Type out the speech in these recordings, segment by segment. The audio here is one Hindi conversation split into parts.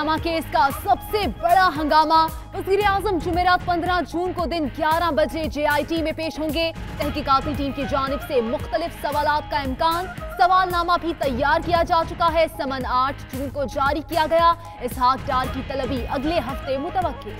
पनामा केस का सबसे बड़ा हंगामा। वज़ीर-ए-आज़म जुमेरात 15 जून को दिन 11 बजे JIT में पेश होंगे। तहकीकाती टीम की जानिब से मुख्तलिफ सवालात का इम्कान। सवालनामा भी तैयार किया जा चुका है। समन 8 जून को जारी किया गया। इसहाक डार की तलबी अगले हफ्ते मुतवक्किल।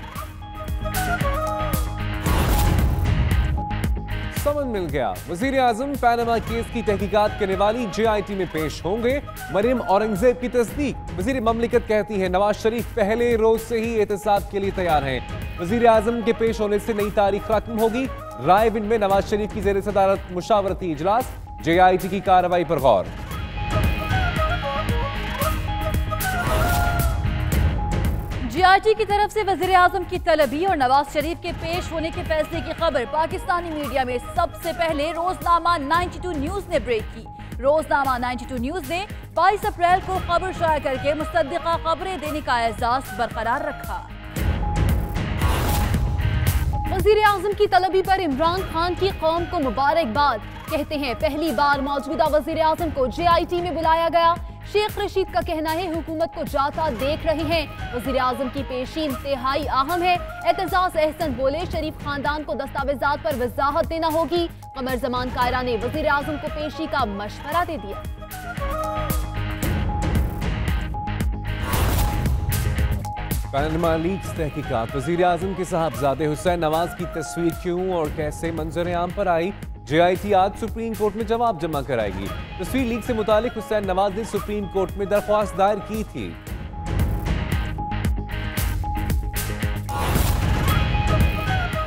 समन मिल गया। वज़ीर-ए-आज़म पनामा केस की तहकीकात करने वाली JIT में पेश होंगे। मरियम औरंगजेब की तस्दीक। वज़ीर ममलिकत कहती है नवाज शरीफ पहले रोज से ही एहतसाब के लिए तैयार हैं। वज़ीर-ए-आज़म के पेश होने से नई तारीख रकम होगी। रायविंड में नवाज शरीफ की ज़ेर सदारत मुशावरती इजलास। JIT की कार्रवाई पर गौर। JIT की तरफ से वज़ीर-ए-आज़म की तलबी और नवाज शरीफ के पेश होने के फैसले की खबर पाकिस्तानी मीडिया में सबसे पहले रोजनामा 92 न्यूज ने ब्रेक की। रोजनामा 92 न्यूज ने 22 अप्रैल को खबर शाया करके मुसद्दिका खबरें देने का एजाज बरकरार रखा। वज़ीर-ए-आज़म की तलबी पर इमरान खान की कौम को मुबारकबाद। कहते हैं पहली बार मौजूदा वज़ीर-ए-आज़म को JIT में बुलाया गया। शेख रशीद का कहना है हुकूमत को जाता देख रहे हैं। वज़ीर-ए-आज़म की पेशी इंतहाई अहम है। एतजाज एहसन बोले शरीफ खानदान को दस्तावेजात पर वजाहत देना होगी। कमर जमान कायरा ने वज़ीर-ए-आज़म को पेशी का मशवरा दे दिया। पनामा लीक्स तहकीकात। वज़ीर-ए-आज़म के साहबजादे हुसैन नवाज की तस्वीर क्यों और कैसे मंजर आम पर आई। JIT आज सुप्रीम कोर्ट में जवाब जमा कराएगी। तस्वीर लीक से मुतालिक हुसैन नवाज ने सुप्रीम कोर्ट में दरख्वास्त दायर की थी।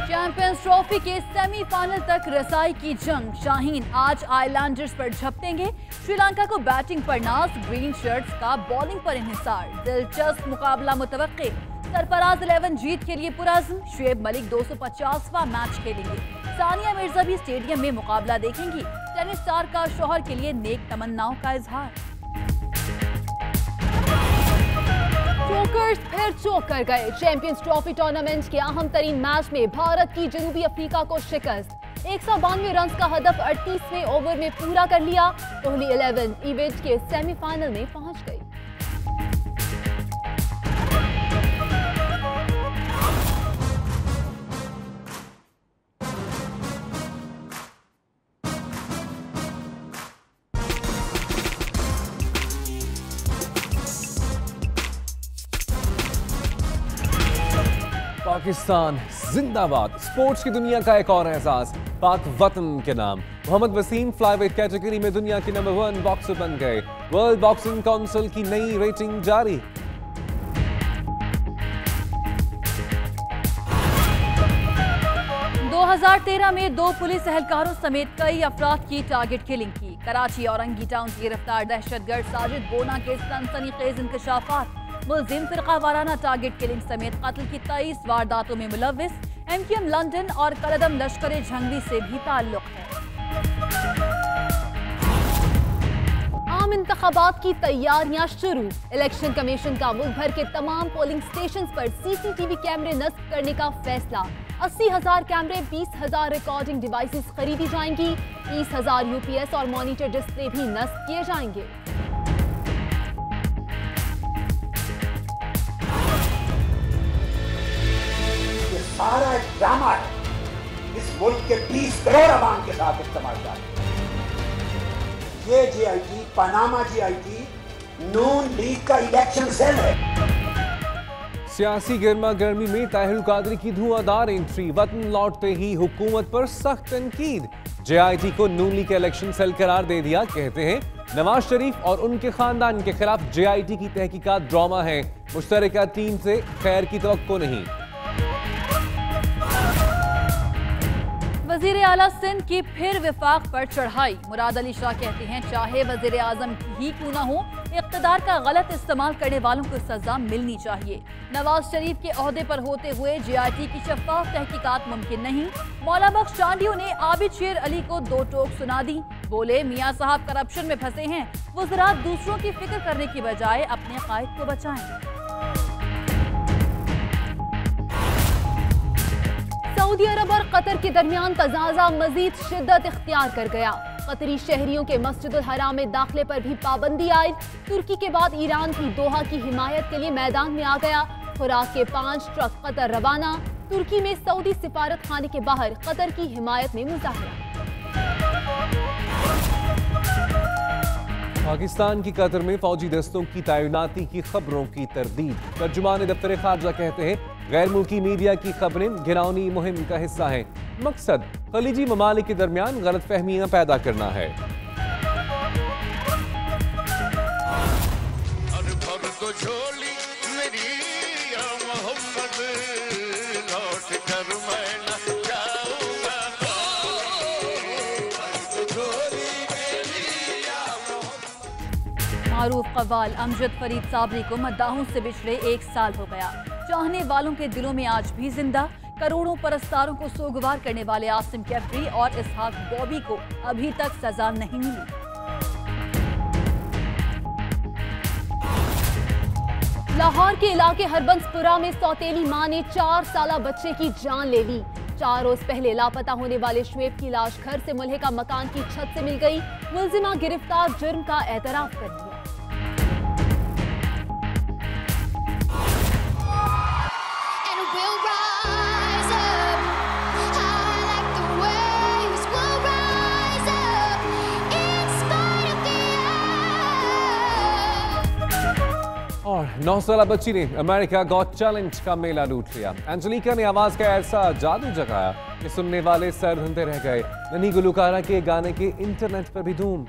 चैंपियंस ट्रॉफी के सेमीफाइनल तक रसाई की जंग। शाहीन आज आइलैंडर्स पर झपटेंगे। श्रीलंका को बैटिंग पर नाज, ग्रीन शर्ट्स का बॉलिंग पर इन्हिसार। दिलचस्प मुकाबला मुतवक्के। सरफराज 11 जीत के लिए पुरअज़्म। शुएब मलिक 250वां मैच खेलेंगे। सानिया मिर्जा भी स्टेडियम में मुकाबला देखेंगी। टेनिस स्टार का शौहर के लिए नेक तमन्नाओं का इजहार। चोकर्स फिर चौक कर गए। चैंपियंस ट्रॉफी टूर्नामेंट के अहम तरीन मैच में भारत की जनूबी अफ्रीका को शिकस्त। 192 रन का हदफ 38वें ओवर में पूरा कर लिया। कोहली 11 इवेंट के सेमीफाइनल में पहुंच गई। पाकिस्तान जिंदाबाद। स्पोर्ट्स की दुनिया का एक और एहसास पाक वतन के नाम। मोहम्मद वसीम फ्लाईवेट कैटेगरी में दुनिया के नंबर 1 बॉक्सर बन गए। वर्ल्ड बॉक्सिंग काउंसिल की नई रेटिंग जारी। दो 2013 में 2 पुलिस एहलकारों समेत कई अफराद की टारगेट किलिंग की। कराची औरंगी टाउन से गिरफ्तार दहशतगर्द साजिद बोना के सनसनीखेज इंकशाफात। मुलजिम फिरका वाराना टारगेट किलिंग समेत कत्ल की 23 वारदातों में मुलव्विस। MQM लंदन और कलदम लश्कर झंगली से भी ताल्लुक है। आम इंतखाबात की तैयारियां शुरू। इलेक्शन कमीशन का मुल्क भर के तमाम पोलिंग स्टेशन पर CCTV कैमरे नस्ब करने का फैसला। 80,000 कैमरे, 20,000 रिकॉर्डिंग डिवाइसेस खरीदी जाएंगी। 30,000 UPS और मॉनिटर डिस्प्ले भी नस्ब किए जाएंगे। सारा एक ड्रामा है। इस मुल्क के 20 करोड़ आवाम के साथ इस्तेमाल कर ये JIT, पनामा JIT नून लीग का इलेक्शन सेल है। सियासी गर्मा गर्मी में ताहिरुल कादरी की धुआंधार एंट्री। वतन लौटते ही हुकूमत पर सख्त तनकीद। JIT को नून लीग का इलेक्शन सेल करार दे दिया। कहते हैं नवाज शरीफ और उनके खानदान के खिलाफ JIT की तहकीकात ड्रामा है। मुश्तरका टीम से खैर की तवक्को नहीं। वज़ीर आला सिंध की फिर विफाक पर चढ़ाई। मुराद अली शाह कहते हैं चाहे वज़ीर आज़म ही क्यों ना हो, इक़्तिदार का गलत इस्तेमाल करने वालों को सजा मिलनी चाहिए। नवाज शरीफ के ओहदे पर होते हुए JIT की शफ़ाफ तहकीकात मुमकिन नहीं। मौला बख्श चांडियों ने आबिद शेर अली को 2 टोक सुना दी। बोले मियाँ साहब करप्शन में फंसे हैं। वज़रा दूसरों की फिक्र करने की बजाय अपने कायद को बचाएं। सऊदी अरब और कतर के दरमियान तनाज़ा मजीद शिद्दत इख्तियार कर गया। कतरी शहरियों के मस्जिदुल हराम में दाखिले पर भी पाबंदी आयद। तुर्की के बाद ईरान भी दोहा की हिमायत के लिए मैदान में आ गया। खुराक के 5 ट्रक कतर रवाना। तुर्की में सऊदी सिफारत खाने के बाहर कतर की हिमायत में मुजाहरा। पाकिस्तान की कतर में फौजी दस्तों की तैनाती की खबरों की तरदीद। तर्जुमान दफ्तर खारजा कहते हैं गैर मुल्की मीडिया की खबरें घिनौनी मुहिम का हिस्सा हैं। मकसद खलीजी ममालिक के दरमियान गलत फहमियां पैदा करना है। मारूफ कव्वाल अमजद फरीद साबरी को मद्दाहों से बिछड़े 1 साल हो गया। चाहने वालों के दिलों में आज भी जिंदा। करोड़ों परस्तारों को सोगवार करने वाले आसिम कैफरी और इसहाक बॉबी को अभी तक सजा नहीं मिली। लाहौर के इलाके हरबंसपुरा में सौतेली मां ने 4 साला बच्चे की जान ले ली। 4 रोज पहले लापता होने वाले शुएब की लाश घर से मुल्हिका मकान की छत से मिल गई। मुलजिमा गिरफ्तार, जुर्म का एतराफ कर दिया। और 9 साला बच्ची ने अमेरिका गॉट टैलेंट का मेला लूट लिया। एंजेलिका ने आवाज का ऐसा जादू जगाया कि सुनने वाले सर धुंधे रह गए। नन्ही गुलकारा के गाने के इंटरनेट पर भी धूम।